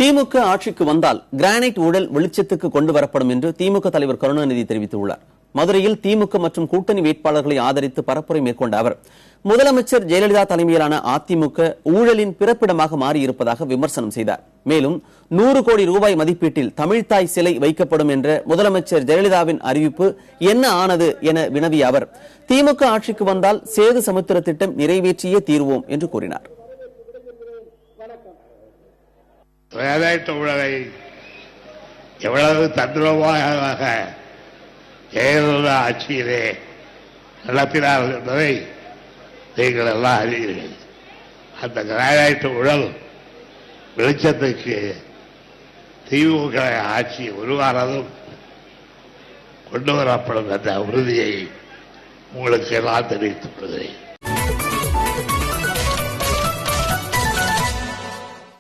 திமுக ஆட்சிக்கு வந்தால் கிரானைட் ஊழல் வெளிச்சத்துக்கு கொண்டு வரப்படும் என்று திமுக தலைவர் கருணாநிதி தெரிவித்துள்ளார். மதுரையில் திமுக மற்றும் கூட்டணி வேட்பாளர்களை ஆதரித்து பரப்புரை மேற்கொண்ட அவர் முதலமைச்சர் ஜெயலலிதா தலைமையிலான அதிமுக ஊழலின் பிறப்பிடமாக மாறியிருப்பதாக விமர்சனம் செய்தார். மேலும் 100 கோடி ரூபாய் மதிப்பீட்டில் தமிழ்த்தாய் சிலை வைக்கப்படும் என்ற முதலமைச்சர் ஜெயலலிதாவின் அறிவிப்பு என்ன ஆனது என வினவிய அவர் திமுக ஆட்சிக்கு வந்தால் சேது சமுத்திர திட்டம் நிறைவேற்றியே தீர்வோம் என்று கூறினார். ஊழலை எவ்வளவு தந்திரமாக ஜெயலலிதா ஆட்சியிலே நடத்தினார்கள் என்பதை நீங்கள் எல்லாம் அறிவீர்கள். அந்த கிரானைட் ஊழல் வெளிச்சத்துக்கு திமுக ஆட்சி உருவானதும் கொண்டு வரப்படும் என்ற உறுதியை உங்களுக்கு எல்லாம் தெரிவித்துக் கொள்கிறேன்.